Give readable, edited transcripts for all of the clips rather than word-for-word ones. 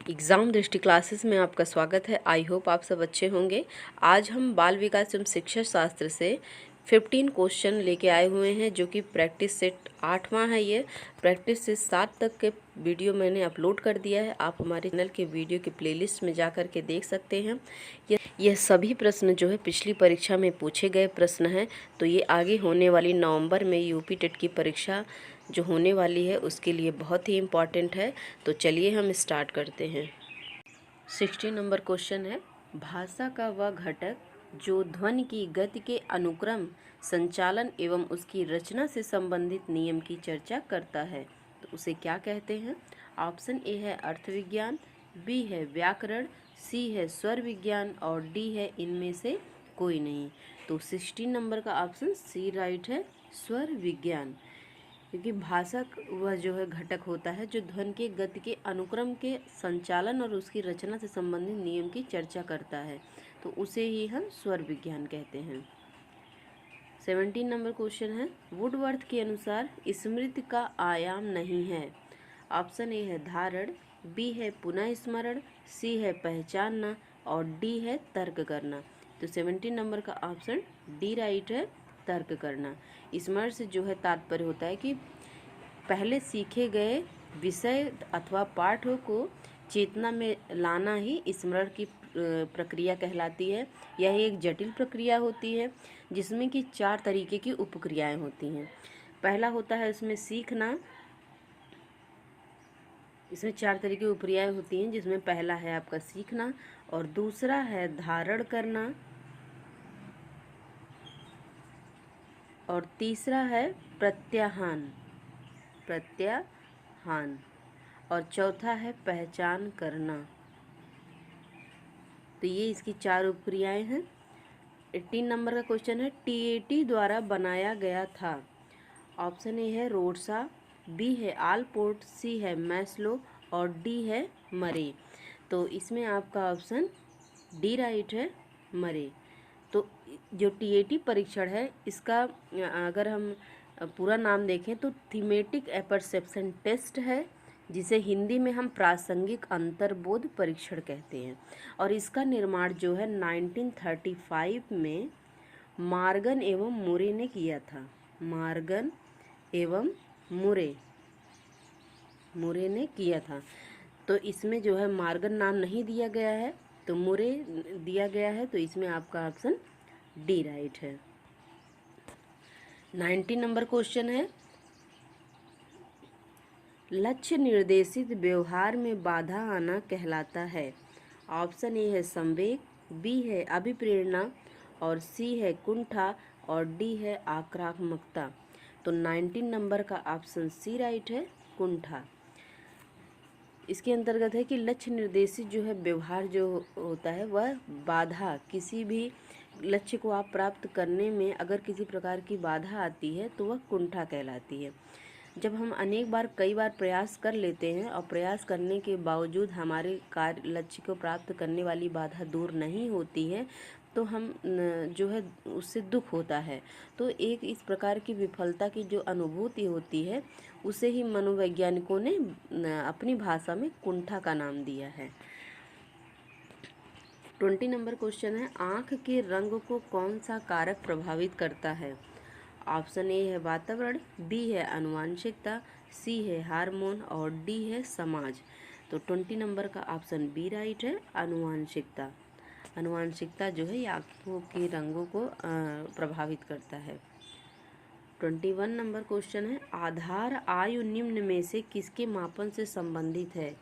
Exam दृष्टि classes में आपका स्वागत है। आई होप आप सब अच्छे होंगे। आज हम बाल विकास एवं शिक्षा शास्त्र से 15 क्वेश्चन लेके आए हुए हैं, जो कि प्रैक्टिस सेट 8वां है। ये प्रैक्टिस से 7 तक के वीडियो मैंने अपलोड कर दिया है। आप हमारे चैनल के वीडियो के प्लेलिस्ट में जा कर के देख सकते हैं। यह सभी प्रश्न जो है पिछली परीक्षा में पूछे गए प्रश्न हैं। तो ये आगे होने वाली नवंबर में यूपी टेट की परीक्षा जो होने वाली है उसके लिए बहुत ही इम्पॉर्टेंट है। तो चलिए हम स्टार्ट करते हैं। 60 नंबर क्वेश्चन है, भाषा का वह घटक जो ध्वनि की गति के अनुक्रम, संचालन एवं उसकी रचना से संबंधित नियम की चर्चा करता है, तो उसे क्या कहते हैं? ऑप्शन ए है अर्थ विज्ञान, बी है व्याकरण, सी है स्वर विज्ञान और डी है इनमें से कोई नहीं। तो 16 नंबर का ऑप्शन सी राइट है, स्वर विज्ञान। क्योंकि भाषा वह जो है घटक होता है जो ध्वनि के गति के अनुक्रम के संचालन और उसकी रचना से संबंधित नियम की चर्चा करता है, तो उसे ही हम स्वर विज्ञान कहते हैं। 17 नंबर क्वेश्चन है, वुडवर्थ के अनुसार स्मृति का आयाम नहीं है। ऑप्शन ए है धारण, बी है पुनः स्मरण, सी है पहचानना और डी है तर्क करना। तो 17 नंबर का ऑप्शन डी राइट है, तर्क करना। स्मरण से जो है तात्पर्य होता है कि पहले सीखे गए विषय अथवा पाठ को चेतना में लाना ही स्मरण की प्रक्रिया कहलाती है। यह एक जटिल प्रक्रिया होती है जिसमें कि 4 तरीके की उपक्रियाएं होती हैं। पहला होता है इसमें सीखना। इसमें 4 तरीके की उपक्रियाएं होती हैं, जिसमें पहला है आपका सीखना और दूसरा है धारण करना और तीसरा है प्रत्याहान और चौथा है पहचान करना। तो ये इसकी 4 उपक्रियाएं हैं। 18 नंबर का क्वेश्चन है, टीएटी द्वारा बनाया गया था। ऑप्शन ए है रोडसा, बी है आलपोर्ट, सी है मैस्लो और डी है मरे। तो इसमें आपका ऑप्शन डी राइट है, मरे। तो जो टीएटी परीक्षण है इसका अगर हम पूरा नाम देखें तो थीमेटिक एपर्सेप्शन टेस्ट है, जिसे हिंदी में हम प्रासंगिक अंतर्बोध परीक्षण कहते हैं। और इसका निर्माण जो है 1935 में मॉर्गन एवं मुरे ने किया था। मॉर्गन एवं मुरे ने किया था। तो इसमें जो है मॉर्गन नाम नहीं दिया गया है, तो मुरे दिया गया है। तो इसमें आपका ऑप्शन डी राइट है। 90 नंबर क्वेश्चन है, लक्ष्य निर्देशित व्यवहार में बाधा आना कहलाता है। ऑप्शन ए है संवेग, बी है अभिप्रेरणा और सी है कुंठा और डी है आक्रामकता। तो 19 नंबर का ऑप्शन सी राइट है, कुंठा। इसके अंतर्गत है कि लक्ष्य निर्देशित जो है व्यवहार जो होता है वह बाधा, किसी भी लक्ष्य को आप प्राप्त करने में अगर किसी प्रकार की बाधा आती है तो वह कुंठा कहलाती है। जब हम कई बार प्रयास कर लेते हैं और प्रयास करने के बावजूद हमारे कार्य लक्ष्य को प्राप्त करने वाली बाधा दूर नहीं होती है, तो हम जो है उससे दुख होता है। तो एक इस प्रकार की विफलता की जो अनुभूति होती है उसे ही मनोवैज्ञानिकों ने अपनी भाषा में कुंठा का नाम दिया है। 20 नंबर क्वेश्चन है, आँख के रंग को कौन सा कारक प्रभावित करता है? ऑप्शन ए है वातावरण, बी है आनुवंशिकता, सी है हार्मोन और डी है समाज। तो 20 नंबर का ऑप्शन बी राइट है, आनुवंशिकता। आनुवंशिकता जो है आँखों के रंगों को प्रभावित करता है। 21 नंबर क्वेश्चन है, आधार आयु निम्न में से किसके मापन से संबंधित है?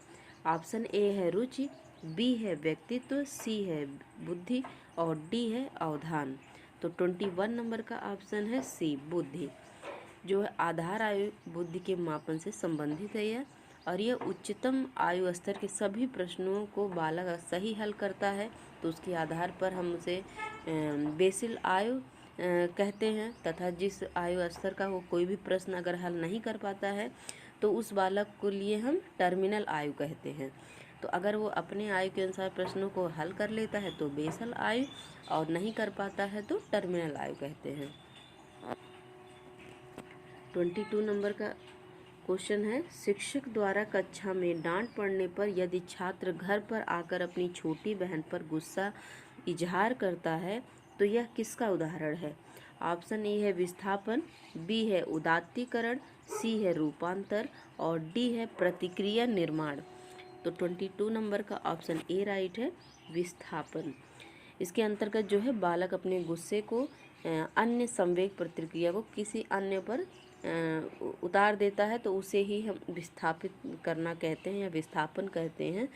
ऑप्शन ए है रुचि, बी है व्यक्तित्व, सी है बुद्धि और डी है अवधान। तो 21 नंबर का ऑप्शन है सी, बुद्धि। जो है आधार आयु बुद्धि के मापन से संबंधित है यह, और यह उच्चतम आयु स्तर के सभी प्रश्नों को बालक सही हल करता है। तो उसके आधार पर हम उसे बेसिल आयु कहते हैं, तथा जिस आयु स्तर का वो कोई भी प्रश्न अगर हल नहीं कर पाता है तो उस बालक को लिए हम टर्मिनल आयु कहते हैं। तो अगर वो अपने आयु के अनुसार प्रश्नों को हल कर लेता है तो बेसल आयु, और नहीं कर पाता है तो टर्मिनल आयु कहते हैं। 22 नंबर का क्वेश्चन है, शिक्षक द्वारा कक्षा में डांट पड़ने पर यदि छात्र घर पर आकर अपनी छोटी बहन पर गुस्सा इजहार करता है तो यह किसका उदाहरण है? ऑप्शन ए है विस्थापन, बी है उदात्तीकरण, सी है रूपांतर और डी है प्रतिक्रिया निर्माण। तो 22 नंबर का ऑप्शन ए राइट है, विस्थापन। इसके अंतर्गत जो है बालक अपने गुस्से को अन्य संवेग प्रतिक्रिया को किसी अन्य पर उतार देता है तो उसे ही हम विस्थापित करना कहते हैं या विस्थापन कहते हैं।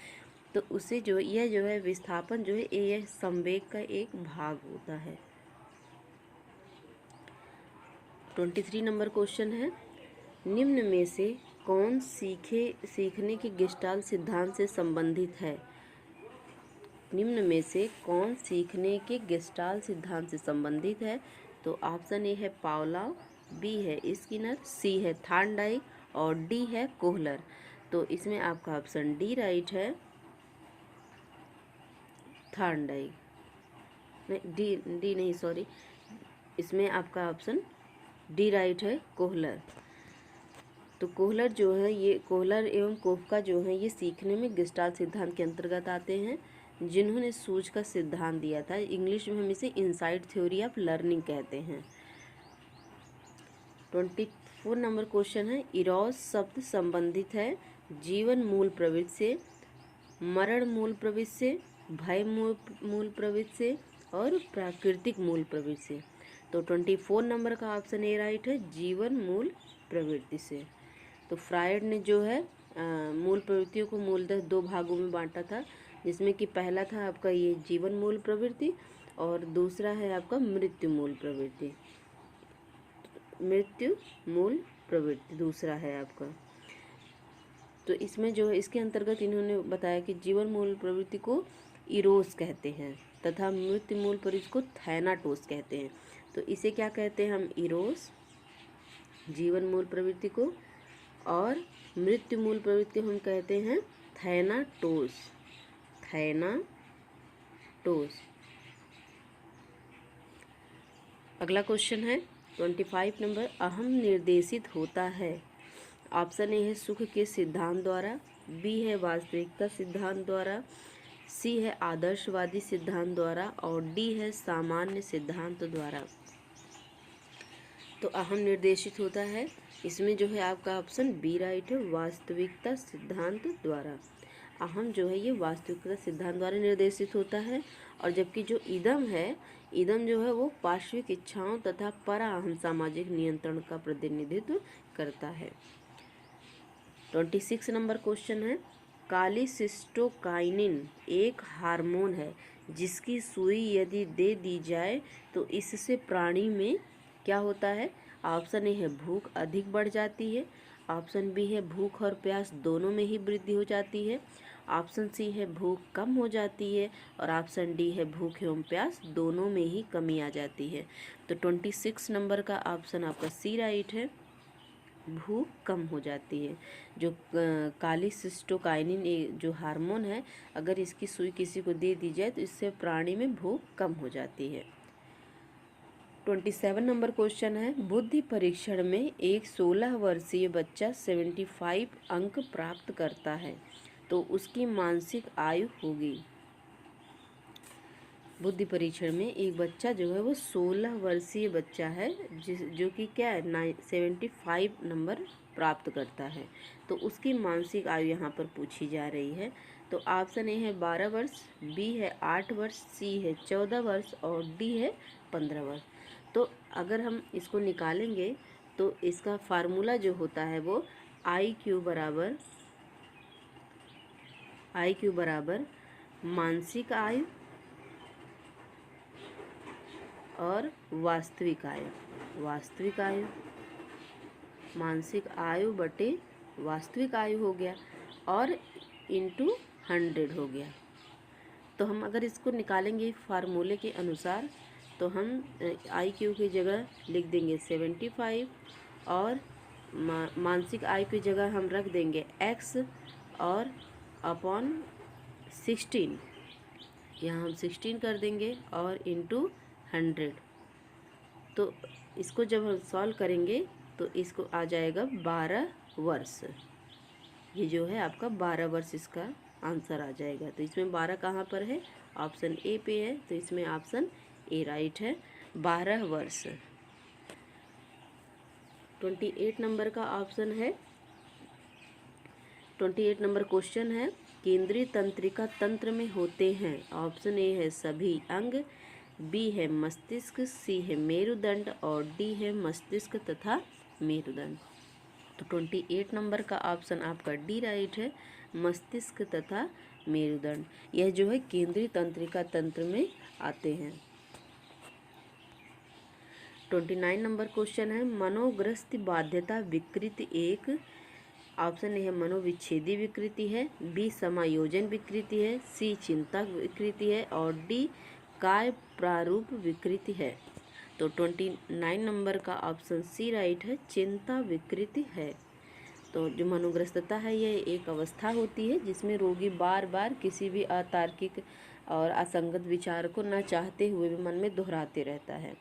तो उसे जो यह जो है विस्थापन जो है यह संवेग का एक भाग होता है। 23 नंबर क्वेश्चन है, निम्न में से कौन सीखने के गेस्टाल्ट सिद्धांत से संबंधित है? निम्न में से कौन सीखने के गेस्टाल्ट सिद्धांत से संबंधित है? तो ऑप्शन ए है पावलोव, बी है स्किनर, सी है थॉर्नडाइक और डी है कोहलर। तो इसमें आपका ऑप्शन डी राइट है, थॉर्नडाइक। नहीं डी नहीं सॉरी, इसमें आपका ऑप्शन डी राइट है, कोहलर। तो कोहलर जो है ये कोहलर एवं कोफका जो है ये सीखने में गेस्टाल्ट सिद्धांत के अंतर्गत आते हैं, जिन्होंने सूझ का सिद्धांत दिया था। इंग्लिश में हम इसे इनसाइट थ्योरी ऑफ लर्निंग कहते हैं। 24 नंबर क्वेश्चन है, इरोस शब्द संबंधित है जीवन मूल प्रवृत्ति से, मरण मूल प्रवृत्ति से, भय मूल प्रवृत्ति से और प्राकृतिक मूल प्रवृत्ति से। तो 24 नंबर का ऑप्शन ए राइट है, जीवन मूल प्रवृत्ति से। तो फ्रायड ने जो है मूल प्रवृत्तियों को मूलतः दो भागों में बांटा था, जिसमें कि पहला था आपका ये जीवन मूल प्रवृत्ति और दूसरा है आपका मृत्यु मूल प्रवृत्ति। मृत्यु मूल प्रवृत्ति दूसरा है आपका। तो इसमें जो है इसके अंतर्गत इन्होंने बताया कि जीवन मूल प्रवृत्ति को इरोस कहते हैं तथा मृत्यु मूल प्रवृत्ति को थैनाटोस कहते हैं। तो इसे क्या कहते हैं हम? इरोस, जीवन मूल प्रवृत्ति को, और मृत्यु मूल प्रवृत्ति हम कहते हैं थैनाटोस। थैनाटोस। अगला क्वेश्चन है 25 नंबर, अहम निर्देशित होता है। ऑप्शन ए है सुख के सिद्धांत द्वारा, बी है वास्तविकता सिद्धांत द्वारा, सी है आदर्शवादी सिद्धांत द्वारा और डी है सामान्य सिद्धांत द्वारा। तो अहम निर्देशित होता है, इसमें जो है आपका ऑप्शन बी राइट है, वास्तविकता सिद्धांत द्वारा। अहम जो है ये वास्तविकता सिद्धांत द्वारा निर्देशित होता है, और जबकि जो इदम है, इदम जो है वो पार्श्विक इच्छाओं तथा परा अहम सामाजिक नियंत्रण का प्रतिनिधित्व करता है। 26 नंबर क्वेश्चन है, कालीसिस्टोकाइनिन एक हार्मोन है जिसकी सुई यदि दे दी जाए तो इससे प्राणी में क्या होता है? ऑप्शन ए है भूख अधिक बढ़ जाती है, ऑप्शन बी है भूख और प्यास दोनों में ही वृद्धि हो जाती है, ऑप्शन सी है भूख कम हो जाती है और ऑप्शन डी है भूख एवं प्यास दोनों में ही कमी आ जाती है। तो 26 नंबर का ऑप्शन आपका सी राइट है, भूख कम हो जाती है। जो कालीसिस्टोकाइनिन जो हार्मोन है, अगर इसकी सुई किसी को दे दी जाए तो इससे प्राणी में भूख कम हो जाती है। 27 नंबर क्वेश्चन है, बुद्धि परीक्षण में एक 16 वर्षीय बच्चा 75 अंक प्राप्त करता है तो उसकी मानसिक आयु होगी। बुद्धि परीक्षण में एक बच्चा जो है वो 16 वर्षीय बच्चा है जो कि क्या है 75 नंबर प्राप्त करता है, तो उसकी मानसिक आयु यहाँ पर पूछी जा रही है। तो ऑप्शन ए है 12 वर्ष, बी है 8 वर्ष, सी है 14 वर्ष और डी है 15 वर्ष। तो अगर हम इसको निकालेंगे तो इसका फार्मूला जो होता है वो IQ बराबर मानसिक आयु और वास्तविक आयु, मानसिक आयु बटे वास्तविक आयु हो गया और इंटू 100 हो गया। तो हम अगर इसको निकालेंगे फार्मूले के अनुसार तो हम IQ की जगह लिख देंगे 75 और मानसिक आयु की जगह हम रख देंगे x और अपॉन 16, यहाँ हम 16 कर देंगे और इंटू 100। तो इसको जब हम सॉल्व करेंगे तो इसको आ जाएगा 12 वर्ष। ये जो है आपका 12 वर्ष इसका आंसर आ जाएगा। तो इसमें 12 कहाँ पर है, ऑप्शन ए पे है, तो इसमें ऑप्शन ए राइट है, 12 वर्ष। 28 नंबर का ऑप्शन है, 28 नंबर क्वेश्चन है, केंद्रीय तंत्रिका तंत्र में होते हैं। ऑप्शन ए है सभी अंग, बी है मस्तिष्क, सी है मेरुदंड और डी है मस्तिष्क तथा मेरुदंड। तो 28 नंबर का ऑप्शन आपका डी राइट है, मस्तिष्क तथा मेरुदंड। यह जो है केंद्रीय तंत्रिका तंत्र में आते हैं। 29 नंबर क्वेश्चन है, मनोग्रस्त बाध्यता विकृति एक। ऑप्शन ए है मनोविच्छेदी विकृति है, बी समायोजन विकृति है, सी चिंता विकृति है और डी काय प्रारूप विकृति है। तो 29 नंबर का ऑप्शन सी राइट है, चिंता विकृति है। तो जो मनोग्रस्तता है यह एक अवस्था होती है जिसमें रोगी बार बार किसी भी अतार्किक और असंगत विचार को न चाहते हुए भी मन में दोहराते रहता है,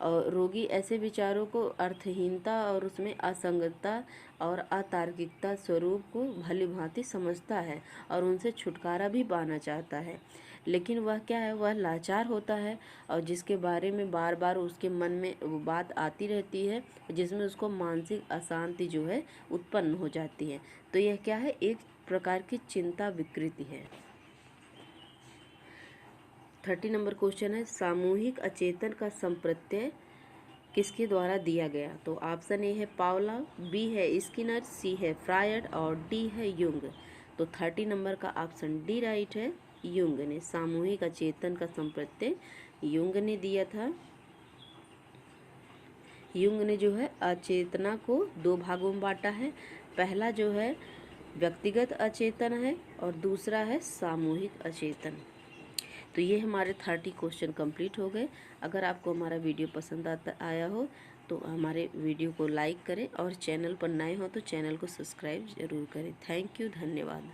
और रोगी ऐसे विचारों को अर्थहीनता और उसमें असंगतता और अतार्किकता स्वरूप को भली भांति समझता है और उनसे छुटकारा भी पाना चाहता है, लेकिन वह क्या है, वह लाचार होता है और जिसके बारे में बार बार उसके मन में वो बात आती रहती है जिसमें उसको मानसिक अशांति जो है उत्पन्न हो जाती है। तो यह क्या है, एक प्रकार की चिंता विकृति है। 30 नंबर क्वेश्चन है, सामूहिक अचेतन का संप्रत्यय किसके द्वारा दिया गया। तो ऑप्शन ए है पावलोव, बी है स्किनर, सी है फ्रायड और डी है युंग। तो 30 नंबर का ऑप्शन डी राइट है, युंग ने सामूहिक अचेतन का संप्रत्यय युंग ने दिया था। युंग ने जो है अचेतना को दो भागों में बांटा है, पहला जो है व्यक्तिगत अचेतन है और दूसरा है सामूहिक अचेतन। तो ये हमारे 30 क्वेश्चन कंप्लीट हो गए। अगर आपको हमारा वीडियो पसंद आया हो तो हमारे वीडियो को लाइक करें और चैनल पर नए हो तो चैनल को सब्सक्राइब ज़रूर करें। थैंक यू, धन्यवाद।